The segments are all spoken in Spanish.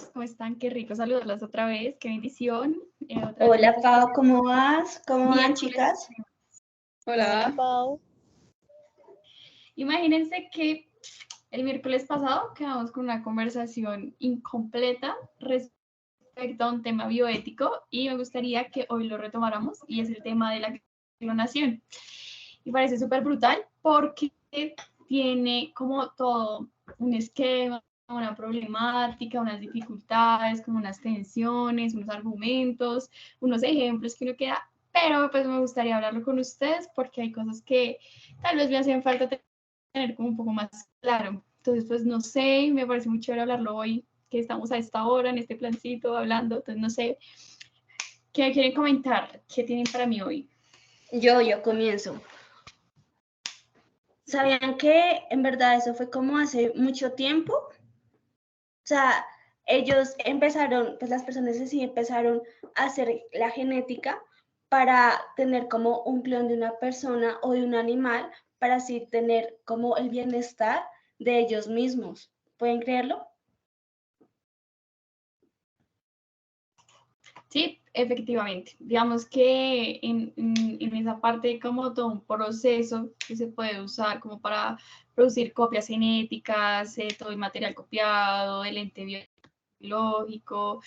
¿Cómo están? Qué rico saludarlas otra vez, qué bendición. Otra vez Hola nos Pau, escuchamos. ¿cómo vas? ¿Cómo van, Miércoles. chicas? Hola, Pau. Imagínense que el miércoles pasado quedamos con una conversación incompleta respecto a un tema bioético y me gustaría que hoy lo retomáramos y es el tema de la clonación. Y parece súper brutal porque tiene como todo un esquema, una problemática, unas dificultades, como unas tensiones, unos argumentos, unos ejemplos que uno queda, pero pues me gustaría hablarlo con ustedes porque hay cosas que tal vez me hacen falta tener como un poco más claro. Entonces, pues no sé, me parece muy chévere hablarlo hoy, que estamos a esta hora, en este plancito, hablando, entonces no sé, ¿qué quieren comentar? ¿Qué tienen para mí hoy? Yo comienzo. ¿Sabían que en verdad eso fue como hace mucho tiempo? O sea, ellos empezaron, pues las personas sí empezaron a hacer la genética para tener como un clon de una persona o de un animal, para así tener como el bienestar de ellos mismos. ¿Pueden creerlo? Sí, efectivamente. Digamos que en esa parte como todo un proceso que se puede usar como para producir copias genéticas, todo el material copiado, el ente biológico,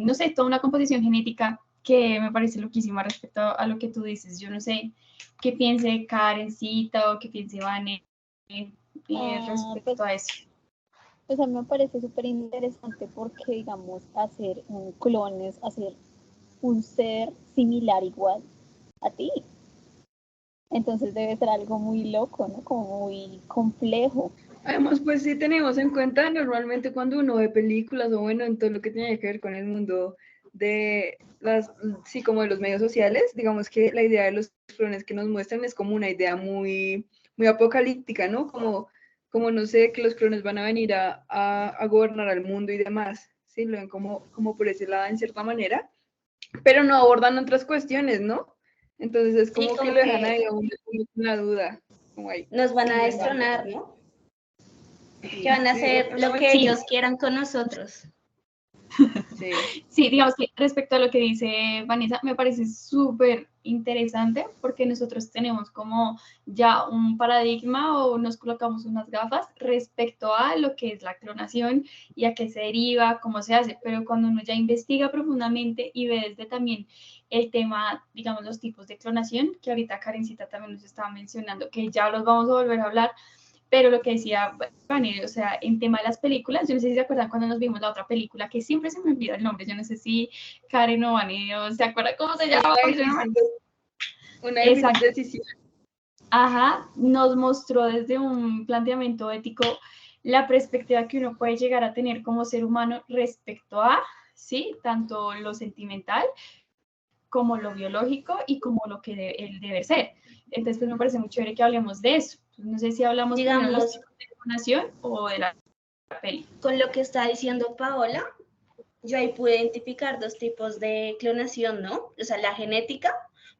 no sé, toda una composición genética que me parece loquísima respecto a lo que tú dices. Yo no sé qué piense Karencita o qué piense Vane respecto Pues, a eso. pues a mí me parece súper interesante porque, digamos, hacer un clon es hacer un ser similar igual a ti. Entonces debe ser algo muy loco, ¿no? Como muy complejo. además pues sí tenemos en cuenta normalmente cuando uno ve películas o bueno, en todo lo que tiene que ver con el mundo de las, sí, como de los medios sociales, digamos que la idea de los clones que nos muestran es como una idea muy, muy apocalíptica, ¿no? Como no sé, que los clones van a venir a gobernar al mundo y demás, ¿sí? Lo ven como por ese lado en cierta manera, pero no abordan otras cuestiones, ¿no? Entonces es Sí, como que como lo dejan ahí que a uno con la duda, como ahí. nos van a Pensando. destronar, ¿no? Que van a Sí, hacer lo que Sí. ellos quieran con nosotros. sí. Sí, digamos que respecto a lo que dice Vanessa, me parece súper interesante porque nosotros tenemos como ya un paradigma o nos colocamos unas gafas respecto a lo que es la clonación y a qué se deriva, cómo se hace, pero cuando uno ya investiga profundamente y ve desde también el tema, digamos, los tipos de clonación, que ahorita Karencita también nos estaba mencionando, que ya los vamos a volver a hablar, pero lo que decía Vani, o sea, en tema de las películas, yo no sé si se acuerdan cuando nos vimos la otra película, que siempre se me olvida el nombre, yo no sé si Karen o Vani se acuerdan cómo se llama. Una difícil Exacto. decisión. Ajá, nos mostró desde un planteamiento ético la perspectiva que uno puede llegar a tener como ser humano respecto a, ¿sí? Tanto lo sentimental como lo biológico y como lo que el deber ser. Entonces, pues me parece muy chévere que hablemos de eso. No sé si hablamos primero de los Digamos, tipos de clonación o de la peli. con lo que está diciendo Paola, yo ahí pude identificar dos tipos de clonación, ¿no? O sea, la genética,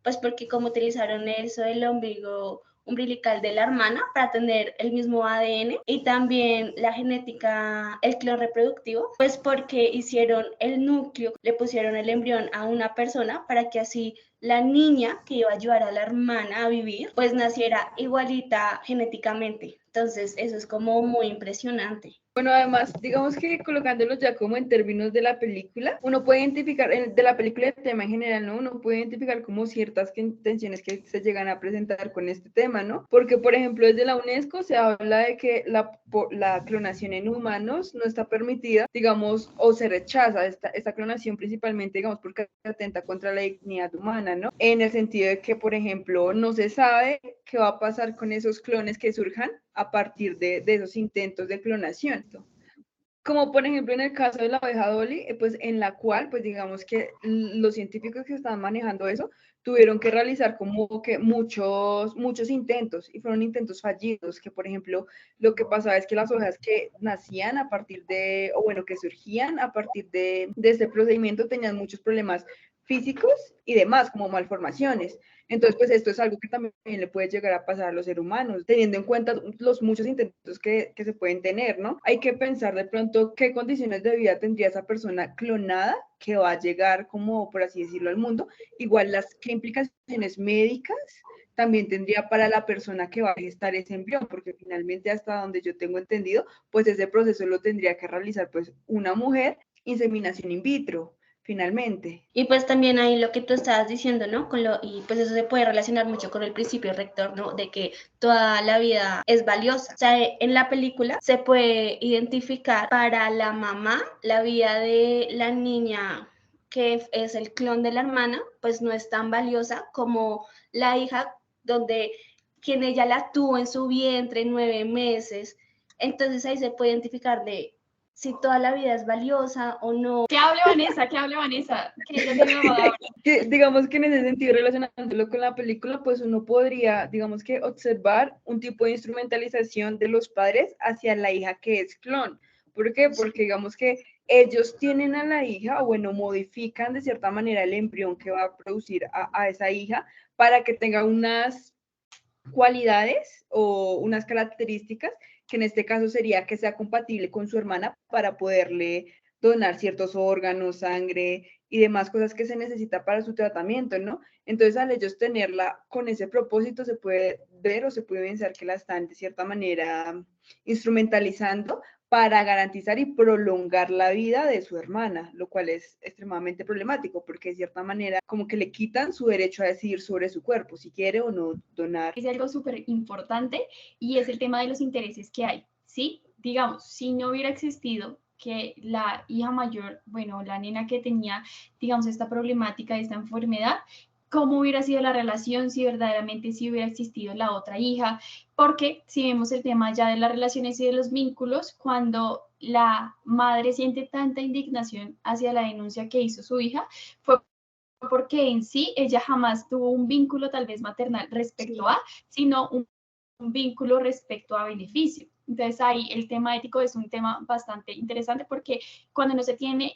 pues porque como utilizaron eso del ombligo umbilical de la hermana para tener el mismo ADN, y también la genética, el clon reproductivo, pues porque hicieron el núcleo, le pusieron el embrión a una persona para que así la niña que iba a ayudar a la hermana a vivir, pues naciera igualita genéticamente. Entonces, eso es como muy impresionante. Bueno, además, digamos que colocándolos ya como en términos de la película, uno puede identificar, de la película el tema en general, ¿no? Uno puede identificar como ciertas tensiones que se llegan a presentar con este tema, ¿no? Porque, por ejemplo, desde la UNESCO se habla de que la clonación en humanos no está permitida, digamos, o se rechaza esta clonación principalmente, digamos, porque atenta contra la dignidad humana, ¿no? En el sentido de que, por ejemplo, no se sabe qué va a pasar con esos clones que surjan a partir de esos intentos de clonación. Como por ejemplo en el caso de la abeja Dolly, pues en la cual, pues digamos que los científicos que estaban manejando eso tuvieron que realizar como que muchos intentos y fueron intentos fallidos, que por ejemplo lo que pasaba es que las ovejas que nacían a partir de, o bueno, que surgían a partir de este procedimiento tenían muchos problemas físicos y demás, como malformaciones. Entonces, pues esto es algo que también le puede llegar a pasar a los seres humanos, teniendo en cuenta los muchos intentos que se pueden tener, ¿no? Hay que pensar de pronto qué condiciones de vida tendría esa persona clonada que va a llegar, como por así decirlo, al mundo. Igual qué implicaciones médicas también tendría para la persona que va a gestar ese embrión, porque finalmente, hasta donde yo tengo entendido, pues ese proceso lo tendría que realizar pues una mujer, inseminación in vitro, finalmente. Y pues también ahí lo que tú estabas diciendo, ¿no? Y pues eso se puede relacionar mucho con el principio rector, ¿no? De que toda la vida es valiosa. O sea, en la película se puede identificar para la mamá la vida de la niña que es el clon de la hermana, pues no es tan valiosa como la hija donde quien ella la tuvo en su vientre 9 meses. Entonces ahí se puede identificar de si toda la vida es valiosa o no. Que hable Vanessa, que ella tiene mamá. Digamos que en ese sentido, relacionándolo con la película, pues uno podría, digamos que observar un tipo de instrumentalización de los padres hacia la hija que es clon. ¿Por qué? Porque digamos que ellos tienen a la hija, o bueno, modifican de cierta manera el embrión que va a producir a esa hija para que tenga unas cualidades o unas características que en este caso sería que sea compatible con su hermana para poderle donar ciertos órganos, sangre y demás cosas que se necesita para su tratamiento, ¿no? Entonces, al ellos tenerla con ese propósito, se puede ver o se puede pensar que la están de cierta manera instrumentalizando para garantizar y prolongar la vida de su hermana, lo cual es extremadamente problemático porque de cierta manera como que le quitan su derecho a decidir sobre su cuerpo, si quiere o no donar. Es algo súper importante y es el tema de los intereses que hay, ¿sí? Digamos, si no hubiera existido que la hija mayor, bueno, la nena que tenía, digamos, esta problemática, esta enfermedad, cómo hubiera sido la relación si verdaderamente sí hubiera existido la otra hija, porque si vemos el tema ya de las relaciones y de los vínculos, cuando la madre siente tanta indignación hacia la denuncia que hizo su hija, fue porque en sí ella jamás tuvo un vínculo tal vez maternal respecto a, sino un vínculo respecto a beneficio. Entonces ahí el tema ético es un tema bastante interesante porque cuando no se tiene,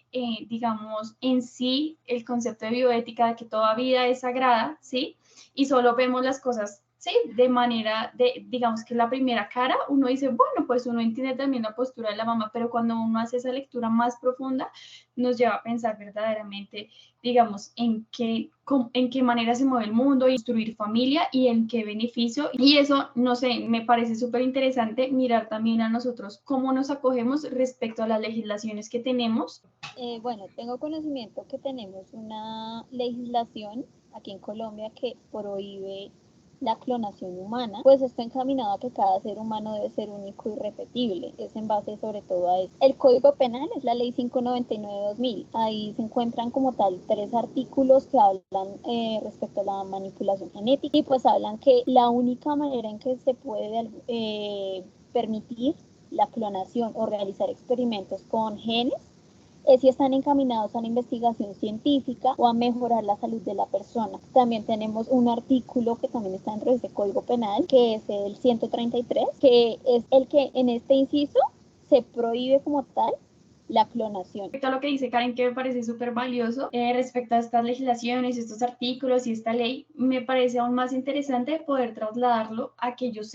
digamos, en sí el concepto de bioética de que toda vida es sagrada, ¿sí? Y solo vemos las cosas, ¿sí? De manera, digamos que la primera cara, uno dice, bueno, pues uno entiende también la postura de la mamá, pero cuando uno hace esa lectura más profunda, nos lleva a pensar verdaderamente, digamos, en qué manera se mueve el mundo, y construir familia y en qué beneficio. Y eso, no sé, me parece súper interesante mirar también a nosotros cómo nos acogemos respecto a las legislaciones que tenemos. Bueno, tengo conocimiento que tenemos una legislación aquí en Colombia que prohíbe la clonación humana, pues esto encaminado a que cada ser humano debe ser único y repetible. Es en base sobre todo a eso. El Código Penal es la Ley 599/2000. Ahí se encuentran como tal 3 artículos que hablan respecto a la manipulación genética y pues hablan que la única manera en que se puede permitir la clonación o realizar experimentos con genes es si están encaminados a la investigación científica o a mejorar la salud de la persona. También tenemos un artículo que también está dentro de este Código Penal, que es el 133, que es el que en este inciso se prohíbe como tal la clonación. Respecto a lo que dice Karen, que me parece súper valioso, respecto a estas legislaciones, estos artículos y esta ley, me parece aún más interesante poder trasladarlo a aquellos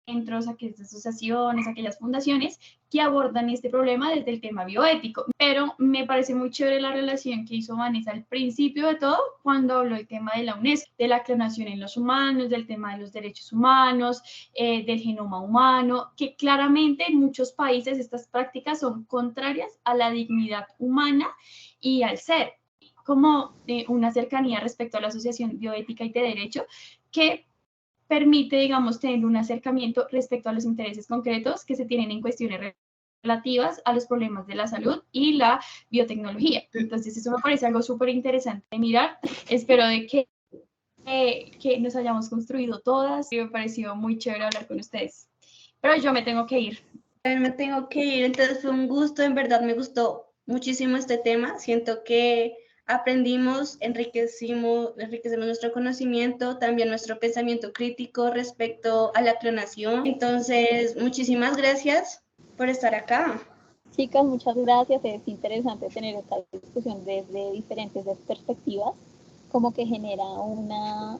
centros, aquellas asociaciones, aquellas fundaciones que abordan este problema desde el tema bioético. Pero me parece muy chévere la relación que hizo Vanessa al principio de todo, cuando habló del tema de la UNESCO, de la clonación en los humanos, del tema de los derechos humanos, del genoma humano, que claramente en muchos países estas prácticas son contrarias a la dignidad humana y al ser, como una cercanía respecto a la Asociación Bioética y de Derecho, que permite, digamos, tener un acercamiento respecto a los intereses concretos que se tienen en cuestiones relativas a los problemas de la salud y la biotecnología. Entonces, eso me parece algo súper interesante de mirar. Espero de que nos hayamos construido todas. Me pareció muy chévere hablar con ustedes. Pero yo me tengo que ir. Me tengo que ir, entonces fue un gusto, en verdad me gustó muchísimo este tema. Siento que aprendimos, enriquecemos nuestro conocimiento, también nuestro pensamiento crítico respecto a la clonación. Entonces, muchísimas gracias por estar acá. Chicas, muchas gracias. Es interesante tener esta discusión desde diferentes perspectivas, como que genera una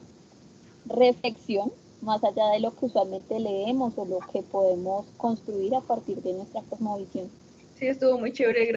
reflexión más allá de lo que usualmente leemos o lo que podemos construir a partir de nuestra cosmovisión. Sí, estuvo muy chévere.